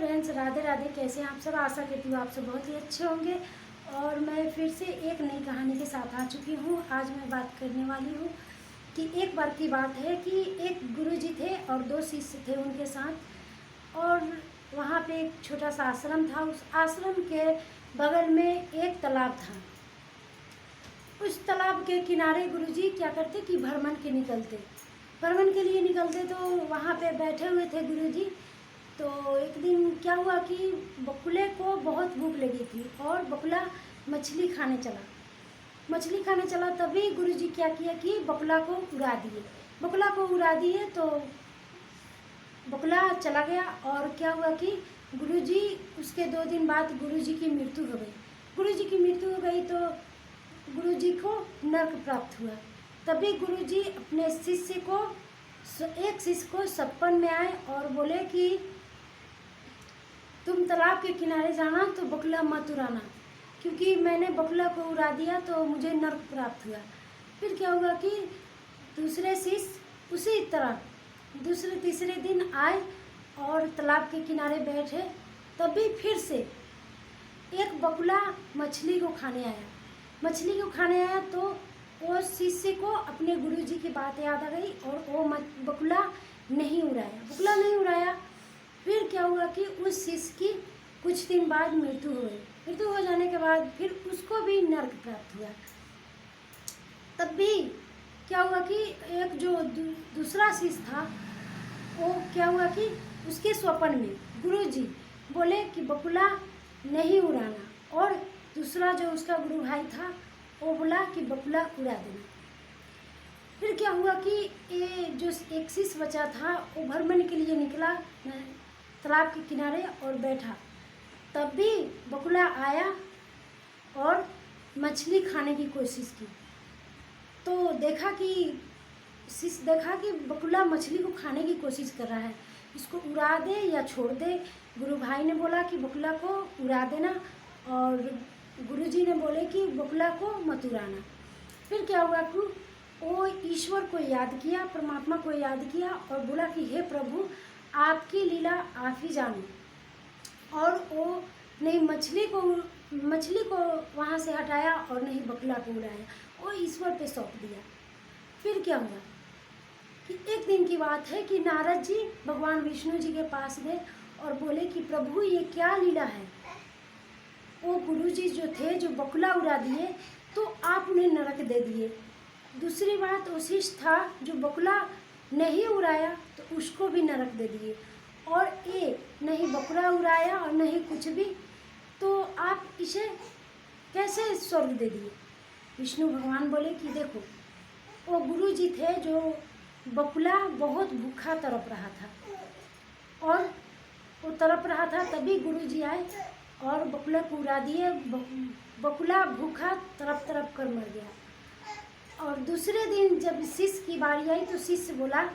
Friends, Radhe Radhe. कैसे हैं आप सब? आशा करती हूँ आप सब बहुत ही अच्छे होंगे। और मैं फिर से एक नई कहानी के साथ आ चुकी हूँ। आज मैं बात करने वाली हूँ कि एक बार की बात है कि एक गुरुजी थे और दो शिष्य थे उनके साथ। और वहाँ पे एक छोटा सा आश्रम था। उस आश्रम के बगल में एक तालाब था। उस तालाब के किनारे गुरुजी क्या करते कि भ्रमण के लिए निकलते। तो वहाँ पे बैठे हुए थे गुरुजी। तो एक दिन क्या हुआ कि बकुले को बहुत भूख लगी थी और बकुला मछली खाने चला। तभी गुरुजी क्या किया कि बकुला को उड़ा दिए। तो बकुला चला गया। और क्या हुआ कि गुरुजी उसके 2 दिन बाद गुरुजी की मृत्यु हो गई। तो गुरुजी को नरक प्राप्त हुआ। तभी गुरुजी अपने एक शिष्य को सपन में आए और बोले कि तुम तालाब के किनारे जाना तो बकुला मत उड़ाना, क्योंकि मैंने बकुला को उड़ा दिया तो मुझे नरक प्राप्त हुआ। फिर क्या हुआ कि दूसरे शिष्य उसी तरह तीसरे दिन आए और तालाब के किनारे बैठे। तभी फिर से एक बकुला मछली को खाने आया। तो वो शिष्य को अपने गुरुजी की बात याद आ गई और वो बकुला नहीं उड़ाया। फिर क्या हुआ कि उस शिष्य की कुछ दिन बाद मृत्यु हो जाने के बाद फिर उसको भी नरक प्राप्त हुआ। तब भी क्या हुआ कि एक जो दूसरा शिष्य था, वो क्या हुआ कि उसके स्वप्न में गुरुजी बोले कि बकुला नहीं उड़ाना। और दूसरा जो उसका गुरु भाई था वो बोला कि बकुला उड़ा देना। फिर क्या हुआ कि ये जो एक शिष्य बचा था वो भ्रमण के लिए निकला तालाब के किनारे और बैठा। तब भी बकुला आया और मछली खाने की कोशिश की। तो देखा कि बकुला मछली को खाने की कोशिश कर रहा है, इसको उड़ा दे या छोड़ दे। गुरु भाई ने बोला कि बकुला को उड़ा देना और गुरुजी ने बोले कि बकुला को मत उड़ाना। फिर क्या हुआ कि वो ईश्वर को याद किया, परमात्मा को याद किया और बोला कि हे प्रभु, आपकी लीला आप ही जानो। और वो नहीं मछली को वहाँ से हटाया और नहीं बकुला को उड़ाया, वो ईश्वर पे सौंप दिया। फिर क्या हुआ कि एक दिन की बात है कि नारद जी भगवान विष्णु जी के पास गए और बोले कि प्रभु ये क्या लीला है। वो गुरुजी जो थे जो बकुला उड़ा दिए तो आप उन्हें नरक दे दिए। दूसरी बात वो शिष्य था जो बकुला नहीं उड़ाया तो उसको भी नरक दे दिए। और ये नहीं बकुला उड़ाया और नहीं कुछ भी, तो आप इसे कैसे स्वर्ग दे दिए। विष्णु भगवान बोले कि देखो, वो गुरुजी थे जो बकुला बहुत भूखा तड़प रहा था और वो तड़प रहा था। तभी गुरुजी आए और बकुला को उड़ा दिए। बकुला भूखा तड़प कर मर गया। और दूसरे दिन जब शिष्य की बारी आई तो शिष्य बोला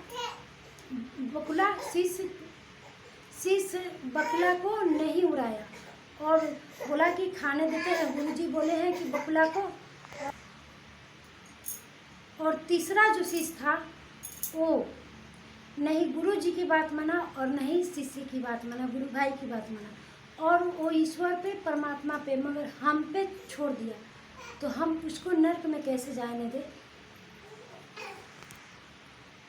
शिष्य बकुला को नहीं उड़ाया और बोला कि खाने देते हैं। गुरुजी बोले हैं कि बकुला को। और तीसरा जो शिष्य था वो नहीं गुरुजी की बात माना और नहीं शिष्य की बात माना, गुरु भाई की बात माना और वो ईश्वर पे परमात्मा पे मगर हम पे छोड़ दिया। तो हम उसको नरक में कैसे जाने दें।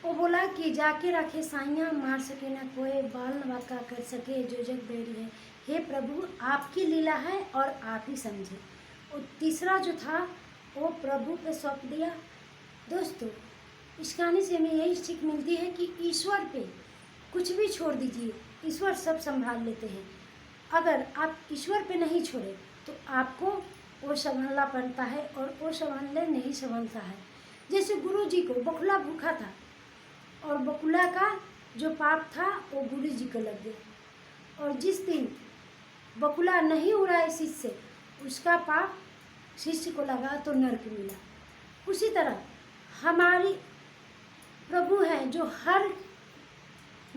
वो बोला कि जाके रखे साइयाँ, मार सके ना कोई, बाल न बाका कर सके जो जग बैरी है। हे प्रभु, आपकी लीला है और आप ही समझे। और तीसरा जो था वो प्रभु पे सौंप दिया। दोस्तों, इस कहानी से हमें यही सीख मिलती है कि ईश्वर पे कुछ भी छोड़ दीजिए, ईश्वर सब संभाल लेते हैं। अगर आप ईश्वर पे नहीं छोड़े तो आपको वो संभालना पड़ता है और वो संभालने नहीं संभालता है। जैसे गुरुजी को बकुला भूखा था और बकुला का जो पाप था वो गुरुजी को लग गया। और जिस दिन बकुला नहीं उड़ाए शिष्य, उसका पाप शिष्य को लगा तो नरक मिला। उसी तरह हमारी प्रभु हैं जो हर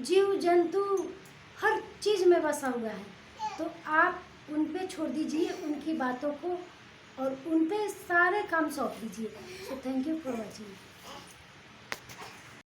जीव जंतु हर चीज़ में बसा हुआ है। तो आप उन पे छोड़ दीजिए उनकी बातों को और उन पे सारे काम सौंप दीजिए। So thank you for watching.